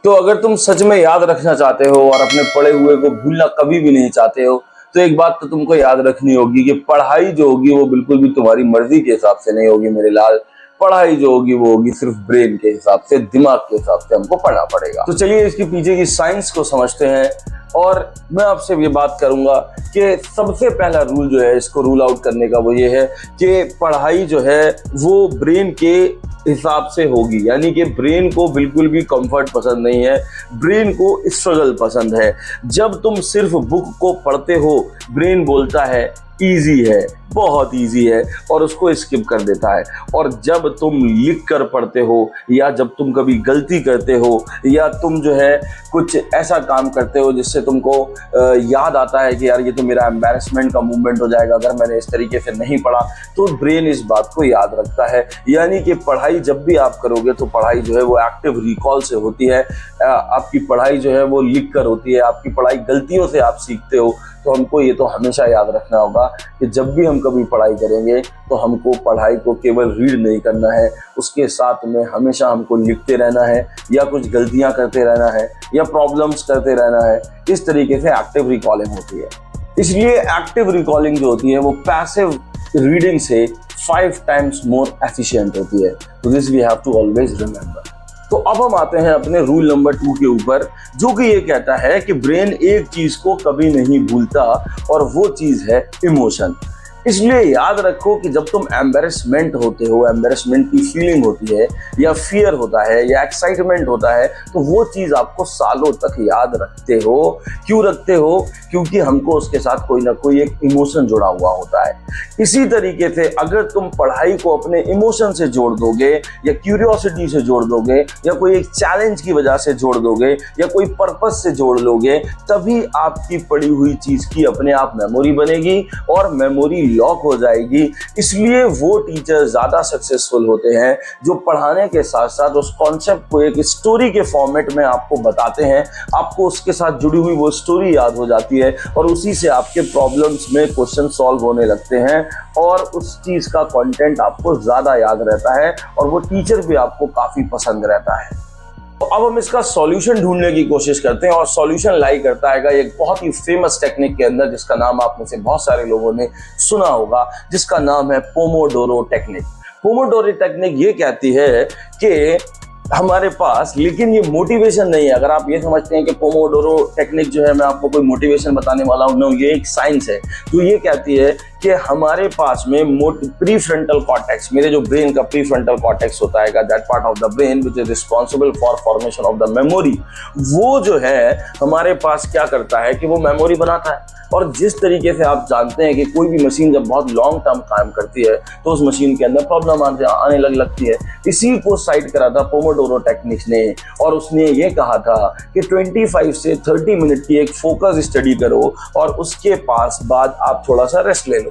तो अगर तुम सच में याद रखना चाहते हो और अपने पढ़े हुए को भूलना कभी भी नहीं चाहते हो, तो एक बात तो तुमको याद रखनी होगी कि पढ़ाई जो होगी वो बिल्कुल भी तुम्हारी मर्जी के हिसाब से नहीं होगी मेरे लाल। पढ़ाई जो होगी वो होगी सिर्फ ब्रेन के हिसाब से, दिमाग के हिसाब से हमको पढ़ना पड़ेगा। तो चलिए इसके पीछे की साइंस को समझते हैं। और मैं आपसे ये बात करूंगा कि सबसे पहला रूल जो है इसको रूल आउट करने का वो ये है कि पढ़ाई जो है वो ब्रेन के हिसाब से होगी, यानी कि ब्रेन को बिल्कुल भी कंफर्ट पसंद नहीं है, ब्रेन को स्ट्रगल पसंद है। जब तुम सिर्फ बुक को पढ़ते हो, ब्रेन बोलता है इजी है, बहुत इजी है, और उसको स्किप कर देता है। और जब तुम लिख कर पढ़ते हो या जब तुम कभी गलती करते हो या तुम जो है कुछ ऐसा काम करते हो जिससे तुमको याद आता है कि यार ये तो मेरा एम्बैरेसमेंट का मूवमेंट हो जाएगा अगर मैंने इस तरीके से नहीं पढ़ा, तो ब्रेन इस बात को याद रखता है। यानी कि पढ़ाई जब भी आप करोगे तो पढ़ाई जो है वो एक्टिव रिकॉल से होती है, आपकी पढ़ाई जो है वो लिख कर होती है, आपकी पढ़ाई गलतियों से आप सीखते हो। तो हमको ये तो हमेशा याद रखना होगा कि जब भी हम कभी पढ़ाई करेंगे तो हमको पढ़ाई को केवल रीड नहीं करना है, उसके साथ में हमेशा हमको लिखते रहना है या कुछ गलतियां करते रहना है या प्रॉब्लम्स करते रहना है। इस तरीके से एक्टिव रिकॉलिंग होती है। इसलिए एक्टिव रिकॉलिंग जो होती है वो पैसिव रीडिंग से 5 टाइम्स मोर एफिशिएंट होती है। तो this we have to always remember. तो अब हम आते हैं अपने रूल नंबर 2 के ऊपर, जो कि ये कहता है कि ब्रेन एक चीज को कभी नहीं भूलता और वो चीज है इमोशन। इसलिए याद रखो कि जब तुम एम्बैरेसमेंट होते हो, एम्बैरेसमेंट की फीलिंग होती है या फियर होता है या एक्साइटमेंट होता है, तो वो चीज आपको सालों तक याद रखते हो। क्यों रखते हो? क्योंकि हमको उसके साथ कोई ना कोई एक इमोशन जुड़ा हुआ होता है। इसी तरीके से अगर तुम पढ़ाई को अपने इमोशन से जोड़ दोगे या क्यूरियोसिटी से जोड़ दोगे या कोई एक चैलेंज की वजह से जोड़ दोगे या कोई पर्पस से जोड़ लोगे, तभी आपकी पढ़ी हुई चीज की अपने आप मेमोरी बनेगी और मेमोरी लॉक हो जाएगी। इसलिए वो टीचर ज्यादा सक्सेसफुल होते हैं जो पढ़ाने के साथ साथ उस कॉन्सेप्ट को एक स्टोरी के फॉर्मेट में आपको बताते हैं। आपको उसके साथ जुड़ी हुई वो स्टोरी याद हो जाती है और उसी से आपके प्रॉब्लम्स में क्वेश्चन सॉल्व होने लगते हैं और उस चीज का कंटेंट आपको ज्यादा याद रहता है और वो टीचर भी आपको काफी पसंद रहता है। तो अब हम इसका सॉल्यूशन ढूंढने की कोशिश करते हैं और सॉल्यूशन लाई करता है एक बहुत ही फेमस टेक्निक के अंदर, जिसका नाम आप में से बहुत सारे लोगों ने सुना होगा, जिसका नाम है पोमोडोरो टेक्निक। पोमोडोरो टेक्निक ये कहती है कि हमारे पास, लेकिन ये मोटिवेशन नहीं है। अगर आप ये समझते हैं कि पोमोडोरो टेक्निक जो है मैं आपको कोई मोटिवेशन बताने वाला हूं, नो, ये एक साइंस है। तो ये कहती है कि हमारे पास में प्रीफ्रंटल कॉर्टेक्स, मेरे जो ब्रेन का प्रीफ्रंटल कॉर्टेक्स होता है, that part of the brain which is responsible for formation of the memory, वो जो है हमारे पास क्या करता है कि वो मेमोरी बनाता है। और जिस तरीके से आप जानते हैं कि कोई भी मशीन जब बहुत लॉन्ग टर्म काम करती है तो उस मशीन के अंदर प्रॉब्लम आने लगती है। इसी को साइड करा था पोमोडोरो टेक्निक्स ने और उसने ये कहा था कि 25 से 30 मिनट की एक फोकस स्टडी करो और उसके पास बाद आप थोड़ा सा रेस्ट ले लो।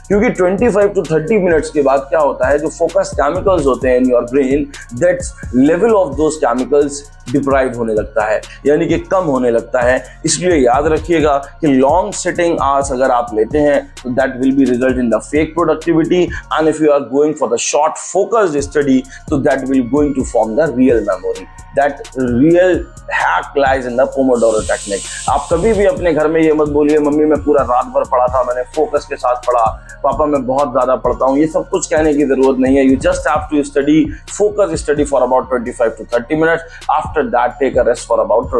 क्योंकि 25 to 30 मिनट्स के बाद क्या होता है, जो फोकस केमिकल्स होते हैं in your brain, that's level of those chemicals deprive होने लगता है, यानी कि कम होने लगता है। इसलिए याद रखिएगा कि लॉन्ग सिटिंग आवर्स अगर आप लेते हैं तो that will be result in the fake productivity, and if you are going for the short focused study तो that will going to form the real memory. That real hack lies in the Pomodoro technique. आप कभी भी अपने घर में ये मत बोलिए मम्मी मैं पूरा रात भर पढ़ा था, मैंने फोकस के साथ पढ़ा, पापा मैं बहुत ज्यादा पढ़ता हूँ, ये सब कुछ कहने की जरूरत नहीं है। You just have to study, focus study for about 25 to 30 minutes. After that take a rest for about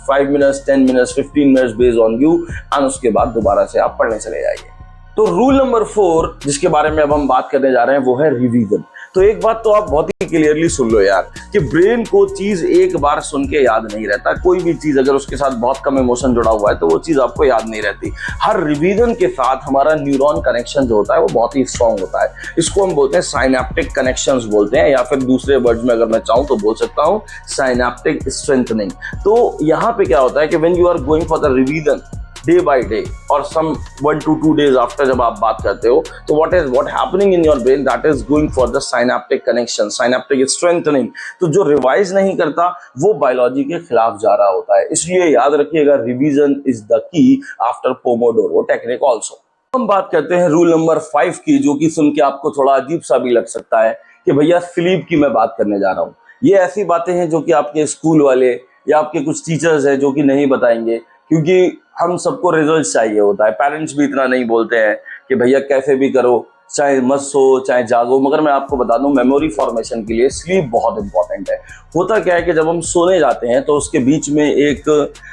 5 minutes, 10 minutes, 15 minutes based on you, and उसके बाद दोबारा से आप पढ़ने चले जाइए। तो रूल नंबर 4 जिसके बारे में अब हम बात करने जा रहे हैं वो है रिवीजन। तो एक बात तो आप बहुत ही क्लियरली सुन लो यार, कि ब्रेन को चीज एक बार सुन के याद नहीं रहता। कोई भी चीज अगर उसके साथ बहुत कम इमोशन जुड़ा हुआ है तो वो चीज आपको याद नहीं रहती। हर रिवीजन के साथ हमारा न्यूरॉन कनेक्शन जो होता है वो बहुत ही स्ट्रांग होता है। इसको हम बोलते हैं साइनेप्टिक कनेक्शंस बोलते हैं, या फिर दूसरे वर्ड्स में अगर मैं चाहूँ तो बोल सकता हूँ साइनेप्टिक स्ट्रेंथनिंग। तो यहाँ पे क्या होता है कि when you are going for the revision day by day और सम 1 to 2 days आफ्टर जब आप बात करते हो, तो what happening in your brain, that is going for the synaptic connection, synaptic strengthening। तो जो रिवाइज नहीं करता वो बायोलॉजी के खिलाफ जा रहा होता है। इसलिए याद रखिएगा revision is the key after Pomodoro technique also. हम बात करते हैं रूल नंबर 5 की, जो कि सुन के आपको थोड़ा अजीब सा भी लग सकता है कि भैया स्लीप की मैं बात करने जा रहा हूँ। ये ऐसी बातें हैं जो कि आपके स्कूल वाले या आपके कुछ टीचर्स हैं जो कि नहीं बताएंगे, क्योंकि हम सबको रिजल्ट चाहिए होता है। पेरेंट्स भी इतना नहीं बोलते हैं कि भैया कैसे भी करो, चाहे मत सो चाहे जागो। मगर मैं आपको बता दूं, मेमोरी फॉर्मेशन के लिए स्लीप बहुत इंपॉर्टेंट है। होता क्या है कि जब हम सोने जाते हैं तो उसके बीच में एक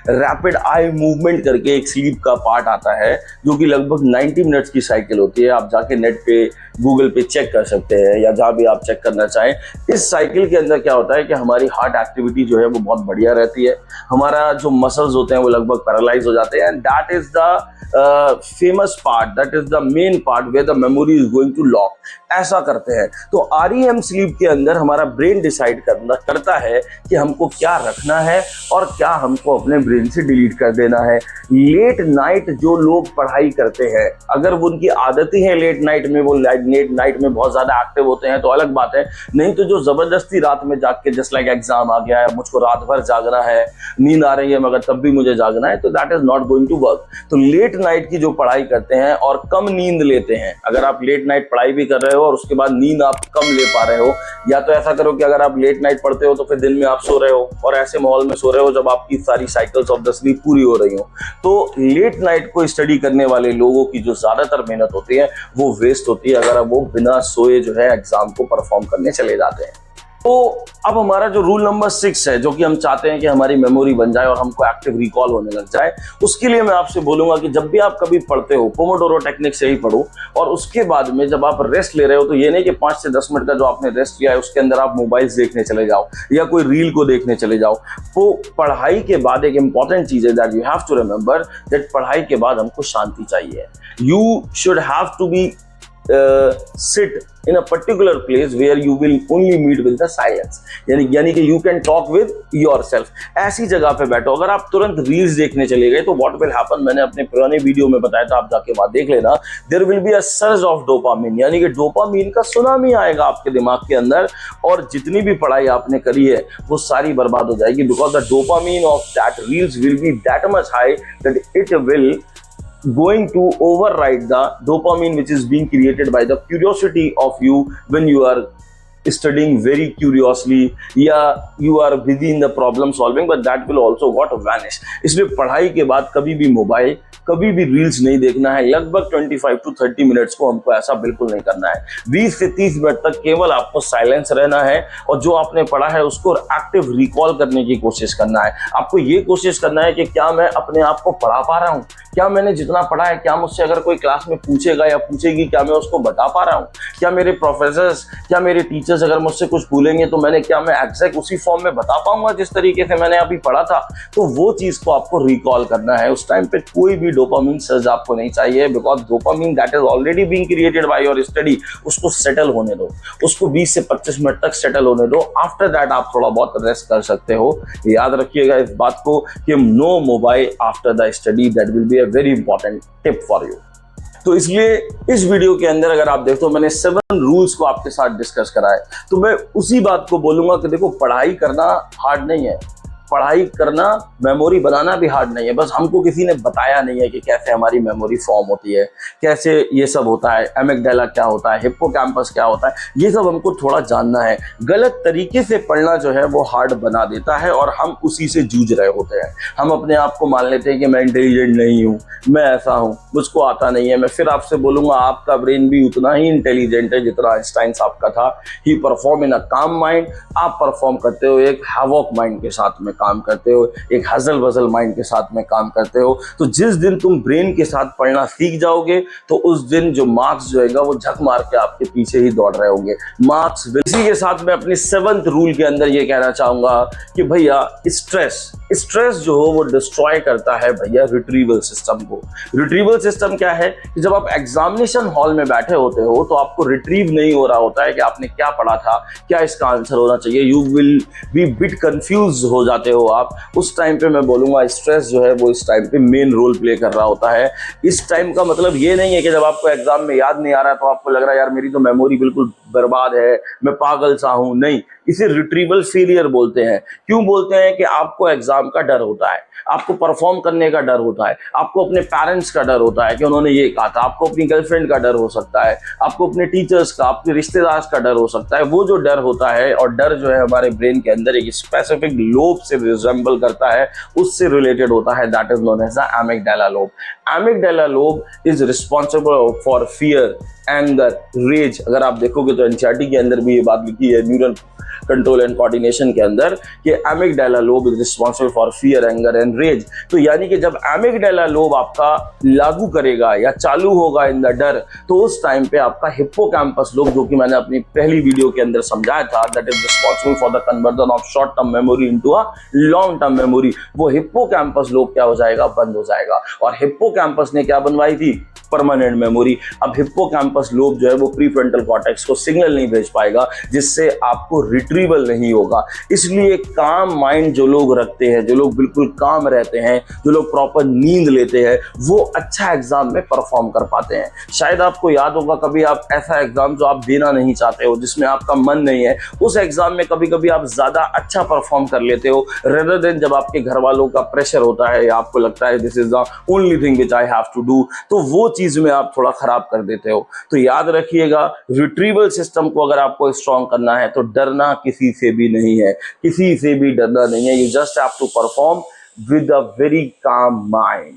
रैपिड आई मूवमेंट करके एक स्लीप का पार्ट आता है, जो कि लगभग 90 मिनट्स की साइकिल होती है। आप जाके नेट पे गूगल पे चेक कर सकते हैं या जहाँ भी आप चेक करना चाहें। इस साइकिल के अंदर क्या होता है कि हमारी हार्ट एक्टिविटी जो है वो बहुत बढ़िया रहती है, हमारा जो मसल्स होते हैं वो लगभग पैरालाइज हो जाते हैं। That is the famous part, that is the main part where the memory is going to lock. ऐसा करते हैं तो REM स्लीप के अंदर हमारा ब्रेन डिसाइड करता है कि हमको क्या रखना है और क्या हमको अपने ब्रेन से डिलीट कर देना है। लेट नाइट जो लोग पढ़ाई करते हैं, अगर वो उनकी आदत ही है लेट नाइट में, वो लेट नाइट में बहुत ज्यादा एक्टिव होते हैं तो अलग बात है। नहीं तो जो जबरदस्ती रात में जाग के, जस्ट लाइक एग्जाम आ गया है, मुझको रात भर जागना है, नींद आ रही है मगर तब भी मुझे जागना है, तो that is not going to work. तो लेट नाइट की जो पढ़ाई करते हैं और कम नींद लेते हैं, अगर आप लेट नाइट पढ़ाई भी कर रहे हो और उसके बाद नींद आप कम ले पा रहे हो, या तो ऐसा करो कि अगर आप लेट नाइट पढ़ते हो तो फिर दिन में आप सो रहे हो और ऐसे माहौल में सो रहे हो जब आपकी सारी साइकिल्स ऑफ द स्लीप पूरी हो रही हो। तो लेट नाइट को स्टडी करने वाले लोगों की जो ज्यादातर मेहनत होती है वो वेस्ट होती है अगर वो बिना सोए जो है एग्जाम को परफॉर्म करने चले जाते हैं। तो अब हमारा जो रूल नंबर 6 है, जो कि हम चाहते हैं कि हमारी मेमोरी बन जाए और हमको एक्टिव रिकॉल होने लग जाए, उसके लिए मैं आपसे बोलूंगा कि जब भी आप कभी पढ़ते हो, पोमोडोरो टेक्निक से ही पढ़ो। और उसके बाद में जब आप रेस्ट ले रहे हो तो ये नहीं कि 5 से 10 मिनट का जो आपने रेस्ट लिया है उसके अंदर आप मोबाइल्स देखने चले जाओ या कोई रील को देखने चले जाओ। तो पढ़ाई के बाद एक इंपॉर्टेंट चीज है that you have to remember, that पढ़ाई के बाद हमको शांति चाहिए। You should have to be sit in a particular place where you will only meet with the silence, यानी कि you can talk with yourself। ऐसी जगह पे बैठो। अगर आप तुरंत रील्स देखने चले गए तो what will happen, मैंने अपने पुराने वीडियो में बताया था, आप जाके वहां देख लेना। there will be a surge of dopamine, यानी कि डोपामीन का सुनामी आएगा आपके दिमाग के अंदर और जितनी भी पढ़ाई आपने करी है वो सारी बर्बाद हो जाएगी, because the dopamine of that reels will be that much high that it will going to override the dopamine which is being created by the curiosity of you when you are studying very curiously, या you are busy in the problem solving, but that will also got vanish। इसलिए पढ़ाई के बाद कभी भी mobile, कभी भी reels नहीं देखना है। लगभग 25 to 30 मिनट्स को हमको ऐसा बिल्कुल नहीं करना है। 20 से 30 मिनट तक केवल आपको साइलेंस रहना है और जो आपने पढ़ा है उसको एक्टिव रिकॉल करने की कोशिश करना है। आपको ये कोशिश करना है कि क्या मैं अपने आप को पढ़ा पा रहा हूँ, क्या मैंने जितना पढ़ा है, क्या मुझसे अगर कोई क्लास में पूछेगा या पूछेगी क्या मैं उसको बता पा रहा हूँ, क्या मेरे प्रोफेसर्स, क्या मेरे टीचर्स अगर मुझसे कुछ भूलेंगे तो मैं एग्जैक्ट उसी फॉर्म में बता पाऊंगा जिस तरीके से मैंने अभी पढ़ा था। तो वो चीज को आपको रिकॉल करना है। उस टाइम पे कोई भी डोपामिन सर्ज आपको नहीं चाहिए, because dopamine that is already being created by your study, उसको सेटल होने दो, उसको 20 से 25 मिनट तक सेटल होने दो। आफ्टर दैट आप थोड़ा बहुत रेस्ट कर सकते हो। याद रखिएगा इस बात को कि no mobile after the study, that will be a very important tip for you. तो इसलिए इस वीडियो के अंदर अगर आप देखो, मैंने 7 रूल्स को आपके साथ डिस्कस करा है, तो मैं उसी बात को बोलूंगा कि देखो पढ़ाई करना हार्ड नहीं है, पढ़ाई करना, मेमोरी बनाना भी हार्ड नहीं है। बस हमको किसी ने बताया नहीं है कि कैसे हमारी मेमोरी फॉर्म होती है, कैसे ये सब होता है, एमिगडाला क्या होता है, हिप्पोकैम्पस क्या होता है, ये सब हमको थोड़ा जानना है। गलत तरीके से पढ़ना जो है वो हार्ड बना देता है और हम उसी से जूझ रहे होते हैं। हम अपने आप को मान लेते हैं कि मैं इंटेलिजेंट नहीं हूँ, मैं ऐसा हूँ, मुझको आता नहीं है। मैं फिर आपसे बोलूँगा आपका ब्रेन भी उतना ही इंटेलिजेंट है जितना आइंस्टाइन साहब का था। ही परफॉर्म इन अ काम माइंड, आप परफॉर्म करते हो एक हैवॉक माइंड के साथ में काम करते हो, एक हजल बजल माइंड के साथ में काम करते हो। तो जिस दिन तुम ब्रेन के साथ पढ़ना सीख जाओगे तो उस दिन जो मार्क्स जो है वो झक मार के आपके पीछे ही दौड़ रहे होंगे, मार्क्स। इसी के साथ मैं अपने 7th रूल के अंदर ये कहना चाहूंगा कि भैया स्ट्रेस जो हो वो डिस्ट्रॉय करता है भैया रिट्रीवल सिस्टम को। रिट्रीवल सिस्टम क्या है कि जब आप एग्जामिनेशन हॉल में बैठे होते हो तो आपको रिट्रीव नहीं हो रहा होता है कि आपने क्या पढ़ा था, क्या इसका आंसर होना चाहिए। You will be bit confuse हो जाते हो आप। उस टाइम पे मैं बोलूंगा स्ट्रेस जो है वो इस टाइम पे मेन रोल प्ले कर रहा होता है। इस टाइम का मतलब ये नहीं है कि जब आपको एग्जाम में याद नहीं आ रहा है तो आपको लग रहा है यार मेरी तो मेमोरी बिल्कुल बर्बाद है, मैं पागल सा हूं। नहीं, इसे रिट्रीवल फेलियर बोलते हैं। क्यों बोलते हैं? कि आपको एग्जाम का डर होता है, आपको परफॉर्म करने का डर होता है, आपको अपने पेरेंट्स का डर होता है कि उन्होंने ये कहा था, आपको अपनी गर्लफ्रेंड का डर हो सकता है, आपको अपने टीचर्स का, आपके रिश्तेदार का डर हो सकता है। वो जो डर होता है, और डर जो है हमारे ब्रेन के अंदर एक स्पेसिफिक लोब से रिजेंबल करता है, उससे रिलेटेड होता है, that is known as the amygdala lobe. Amygdala lobe is responsible for fear, anger, rage. अगर आप देखोगे तो एनसीईआरटी के अंदर भी ये बात लिखी है, न्यूरल कंट्रोल एंड कोऑर्डिनेशन के अंदर, कि amygdala lobe is responsible for fear, anger and rage. तो यानी कि जब एमिगडाला लोब आपका लागू करेगा या चालू होगा इन द डर, तो उस टाइम पे आपका हिप्पोकैम्पस लोब, जो कि मैंने अपनी पहली वीडियो के अंदर समझाया था, that is responsible for the conversion of short term memory into a long term memory, वो हिप्पोकैम्पस लोब क्या हो जाएगा? बंद हो जाएगा। और हिप्पोकैम्पस ने क्या बनवाई थी? Permanent memory. अब हिप्पोकैम्पस लोब जो है वो प्रीफ्रंटल कॉर्टेक्स को सिग्नल नहीं भेज पाएगा, जिससे आपको रिट्रीवल नहीं होगा। इसलिए काम माइंड जो लोग रखते हैं, जो लोग बिल्कुल काम रहते हैं, जो लोग प्रॉपर नींद लेते हैं, वो अच्छा एग्जाम में परफॉर्म कर पाते हैं। शायद आपको याद होगा, कभी आप ऐसा एग्जाम जो आप देना नहीं चाहते हो, जिसमें आपका मन नहीं है, उस एग्जाम में कभी कभी आप ज्यादा अच्छा परफॉर्म कर लेते हो, रेदर देन जब आपके घर वालों का प्रेशर होता है या आपको लगता है this is the only thing which I have to do, तो वो चीज में आप थोड़ा खराब कर देते हो। तो याद रखिएगा, रिट्रीवल सिस्टम को अगर आपको स्ट्रॉन्ग करना है तो डरना किसी से भी नहीं है, किसी से भी डरना नहीं है। You just have to perform with a very calm mind.